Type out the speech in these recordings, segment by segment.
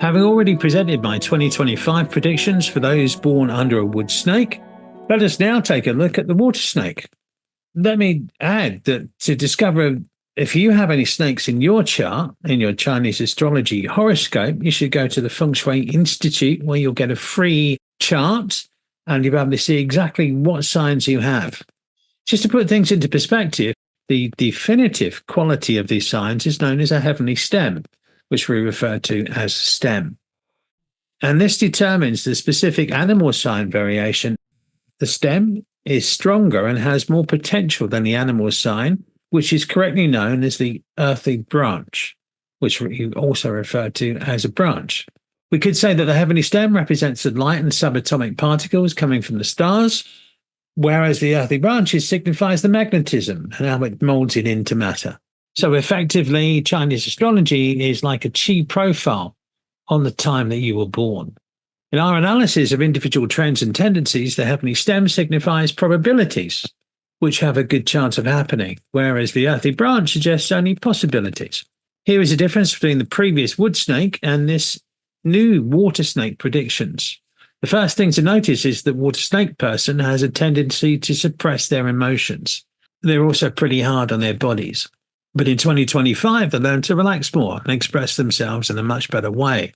Having already presented my 2025 predictions for those born under a wood snake, let us now take a look at the water snake. Let me add that to discover if you have any snakes in your chart, in your Chinese astrology horoscope, you should go to the Feng Shui Institute where you'll get a free chart and you'll be able to see exactly what signs you have. Just to put things into perspective, the definitive quality of these signs is known as a heavenly stem, which we refer to as stem. And this determines the specific animal sign variation. The stem is stronger and has more potential than the animal sign, which is correctly known as the earthy branch, which we also refer to as a branch. We could say that the heavenly stem represents the light and subatomic particles coming from the stars, whereas the earthy branches signifies the magnetism and how it molds it into matter. So effectively, Chinese astrology is like a chi profile on the time that you were born. In our analysis of individual trends and tendencies, the heavenly stem signifies probabilities, which have a good chance of happening, whereas the earthy branch suggests only possibilities. Here is a difference between the previous wood snake and this new water snake predictions. The first thing to notice is that water snake person has a tendency to suppress their emotions. They're also pretty hard on their bodies. But in 2025, they learn to relax more and express themselves in a much better way.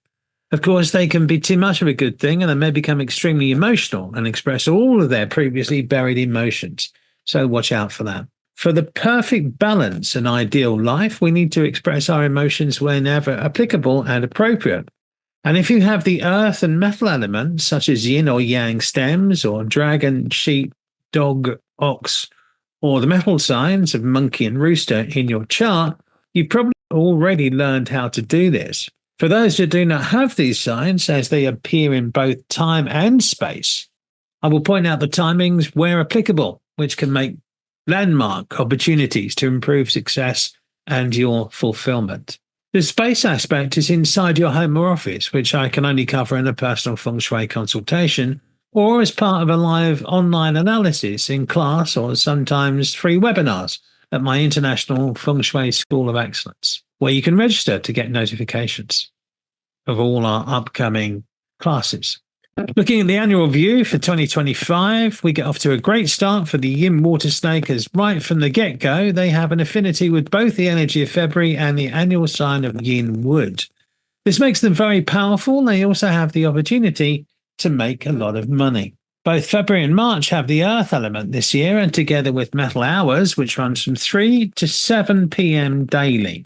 Of course, they can be too much of a good thing and they may become extremely emotional and express all of their previously buried emotions. So watch out for that. For the perfect balance and ideal life, we need to express our emotions whenever applicable and appropriate. And if you have the earth and metal elements, such as yin or yang stems, or dragon, sheep, dog, ox, or the metal signs of monkey and rooster in your chart, you probably already learned how to do this. For those that do not have these signs, as they appear in both time and space, I will point out the timings where applicable, which can make landmark opportunities to improve success and your fulfillment. The space aspect is inside your home or office, which I can only cover in a personal Feng Shui consultation, or as part of a live online analysis in class or sometimes free webinars at my International Feng Shui School of Excellence, where you can register to get notifications of all our upcoming classes. Looking at the annual view for 2025, we get off to a great start for the yin water snake as right from the get-go, they have an affinity with both the energy of February and the annual sign of yin wood. This makes them very powerful. They also have the opportunity to make a lot of money. Both February and March have the earth element this year, and together with metal hours, which runs from 3 to 7 p.m. daily.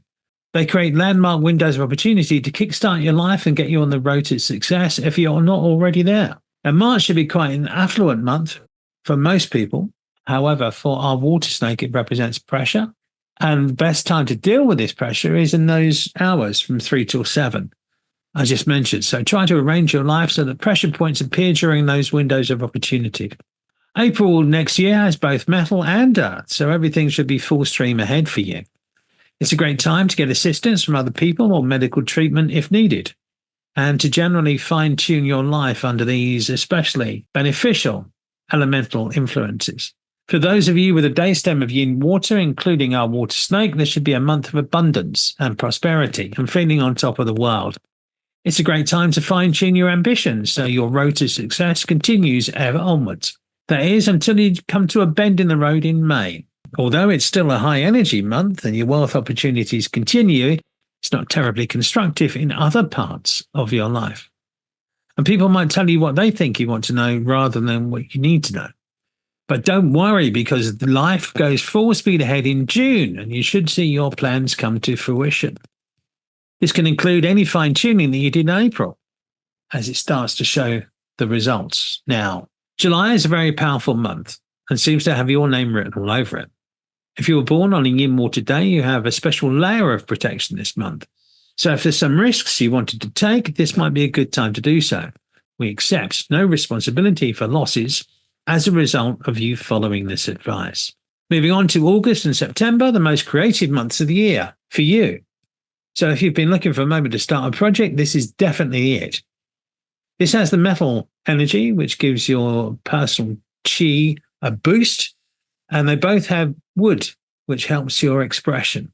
They create landmark windows of opportunity to kickstart your life and get you on the road to success if you're not already there. And March should be quite an affluent month for most people. However, for our water snake, it represents pressure. And the best time to deal with this pressure is in those hours from 3 till 7. I just mentioned. So try to arrange your life so that pressure points appear during those windows of opportunity. April next year has both metal and earth, so everything should be full stream ahead for you. It's a great time to get assistance from other people or medical treatment if needed, and to generally fine-tune your life under these especially beneficial elemental influences. For those of you with a day stem of yin water, including our water snake, this should be a month of abundance and prosperity and feeling on top of the world. It's a great time to fine-tune your ambitions so your road to success continues ever onwards. That is, until you come to a bend in the road in May. Although it's still a high-energy month and your wealth opportunities continue, it's not terribly constructive in other parts of your life. And people might tell you what they think you want to know rather than what you need to know. But don't worry, because life goes full speed ahead in June and you should see your plans come to fruition. This can include any fine-tuning that you did in April, as it starts to show the results now. July is a very powerful month and seems to have your name written all over it. If you were born on a yin water day, you have a special layer of protection this month. So if there's some risks you wanted to take, this might be a good time to do so. We accept no responsibility for losses as a result of you following this advice. Moving on to August and September, the most creative months of the year for you. So if you've been looking for a moment to start a project, this is definitely it. This has the metal energy, which gives your personal chi a boost, and they both have wood, which helps your expression.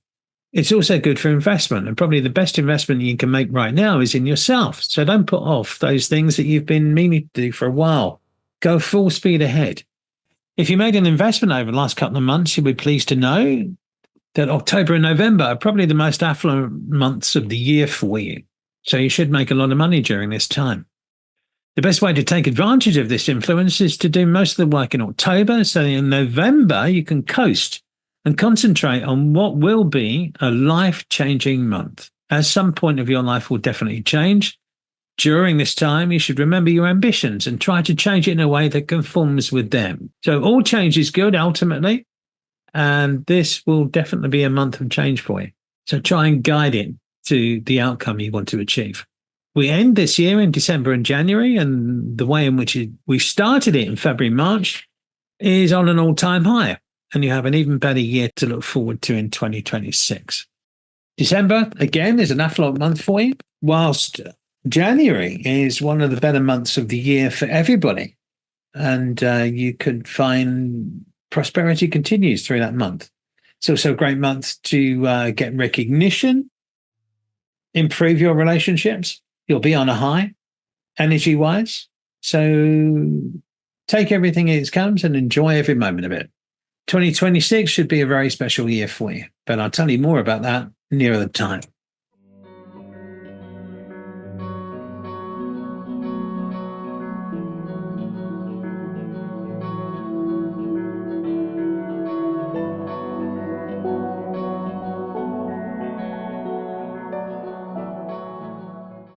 It's also good for investment. And probably the best investment you can make right now is in yourself. So don't put off those things that you've been meaning to do for a while. Go full speed ahead. If you made an investment over the last couple of months, you'll be pleased to know that October and November are probably the most affluent months of the year for you. So you should make a lot of money during this time. The best way to take advantage of this influence is to do most of the work in October. So in November, you can coast and concentrate on what will be a life-changing month. At some point of your life will definitely change. During this time, you should remember your ambitions and try to change it in a way that conforms with them. So all change is good ultimately, and this will definitely be a month of change for you. So try and guide it to the outcome you want to achieve. We end this year in December and January, and the way in which we started it in February, March is on an all-time high, and you have an even better year to look forward to in 2026. December, again, is an affluent month for you, whilst January is one of the better months of the year for everybody. And you could find prosperity continues through that month. It's also a great month to get recognition, improve your relationships. You'll be on a high, energy-wise. So take everything as it comes and enjoy every moment of it. 2026 should be a very special year for you, but I'll tell you more about that nearer the time.